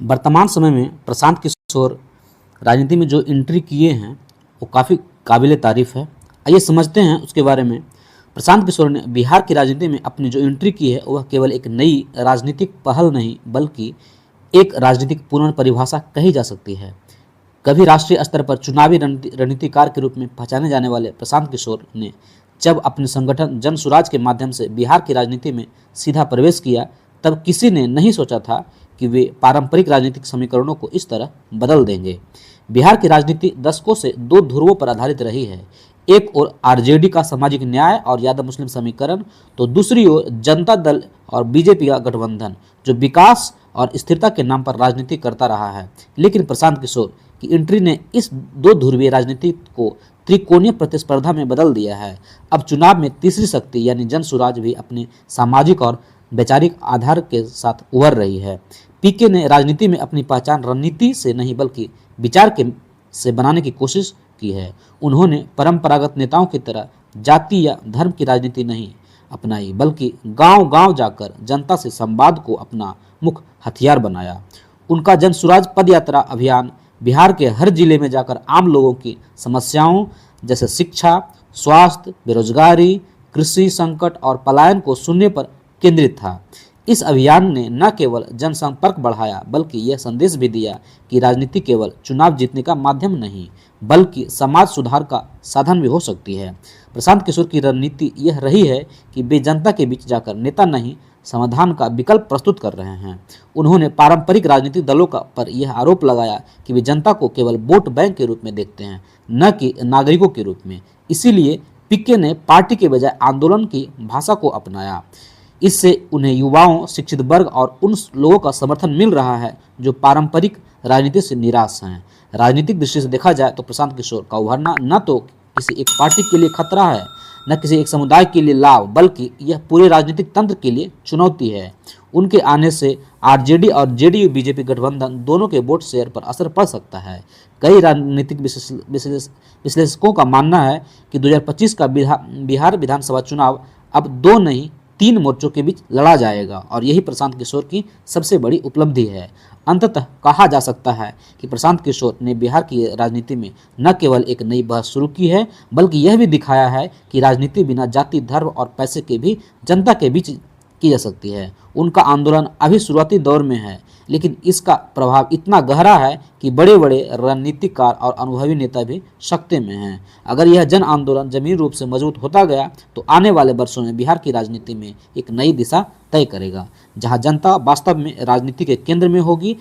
वर्तमान समय में प्रशांत किशोर राजनीति में जो एंट्री किए हैं वो काफ़ी काबिल तारीफ़ है। आइए समझते हैं उसके बारे में। प्रशांत किशोर ने बिहार की राजनीति में अपनी जो एंट्री की है वह केवल एक नई राजनीतिक पहल नहीं बल्कि एक राजनीतिक पुनर्परिभाषा कही जा सकती है। कभी राष्ट्रीय स्तर पर चुनावी रणनीतिकार के रूप में पहचाने जाने वाले प्रशांत किशोर ने जब अपने संगठन जन सुराज के माध्यम से बिहार की राजनीति में सीधा प्रवेश किया तब किसी ने नहीं सोचा था कि वे पारंपरिक राजनीतिक समीकरणों को इस तरह बदल देंगे। बिहार की राजनीति दशकों से दो ध्रुवों पर आधारित रही है। एक ओर आरजेडी का सामाजिक न्याय और यादव मुस्लिम समीकरण, तो दूसरी ओर जनता दल और बीजेपी का गठबंधन जो विकास और स्थिरता के नाम पर राजनीति करता रहा है। लेकिन प्रशांत किशोर की एंट्री ने इस दो ध्रुवीय राजनीति को त्रिकोणीय प्रतिस्पर्धा में बदल दिया है। अब चुनाव में तीसरी शक्ति यानी जन सुराज भी अपने सामाजिक और वैचारिक आधार के साथ उभर रही है। पीके ने राजनीति में अपनी पहचान रणनीति से नहीं बल्कि विचार के से बनाने की कोशिश की है। उन्होंने परंपरागत नेताओं की तरह जाति या धर्म की राजनीति नहीं अपनाई बल्कि गांव-गांव जाकर जनता से संवाद को अपना मुख्य हथियार बनाया। उनका जन सुराज पद यात्रा अभियान बिहार के हर जिले में जाकर आम लोगों की समस्याओं जैसे शिक्षा, स्वास्थ्य, बेरोजगारी, कृषि संकट और पलायन को सुनने पर केंद्रित था। इस अभियान ने न केवल जनसंपर्क बढ़ाया बल्कि यह संदेश भी दिया कि राजनीति केवल चुनाव जीतने का माध्यम नहीं बल्कि समाज सुधार का साधन भी हो सकती है। प्रशांत किशोर की रणनीति यह रही है कि वे जनता के बीच जाकर नेता नहीं समाधान का विकल्प प्रस्तुत कर रहे हैं। उन्होंने पारंपरिक राजनीतिक दलों पर यह आरोप लगाया कि वे जनता को केवल वोट बैंक के रूप में देखते हैं न कि नागरिकों के रूप में। इसीलिए पीके ने पार्टी के बजाय आंदोलन की भाषा को अपनाया। इससे उन्हें युवाओं, शिक्षित वर्ग और उन लोगों का समर्थन मिल रहा है जो पारंपरिक राजनीति से निराश हैं। राजनीतिक दृष्टि से देखा जाए तो प्रशांत किशोर का उभरना न तो किसी एक पार्टी के लिए खतरा है न किसी एक समुदाय के लिए लाभ बल्कि यह पूरे राजनीतिक तंत्र के लिए चुनौती है। उनके आने से आरजेडी और जेडीयू बीजेपी गठबंधन दोनों के वोट शेयर पर असर पड़ सकता है। कई राजनीतिक विश्लेषकों का मानना है कि 2025 का बिहार विधानसभा चुनाव अब दो नहीं 3 मोर्चों के बीच लड़ा जाएगा और यही प्रशांत किशोर की सबसे बड़ी उपलब्धि है। अंततः कहा जा सकता है कि प्रशांत किशोर ने बिहार की राजनीति में न केवल एक नई बहस शुरू की है बल्कि यह भी दिखाया है कि राजनीति बिना जाति, धर्म और पैसे के भी जनता के बीच की जा सकती है। उनका आंदोलन अभी शुरुआती दौर में है लेकिन इसका प्रभाव इतना गहरा है कि बड़े बड़े रणनीतिकार और अनुभवी नेता भी सकते में हैं। अगर यह जन आंदोलन जमीन रूप से मजबूत होता गया तो आने वाले वर्षों में बिहार की राजनीति में एक नई दिशा तय करेगा जहां जनता वास्तव में राजनीति के केंद्र में होगी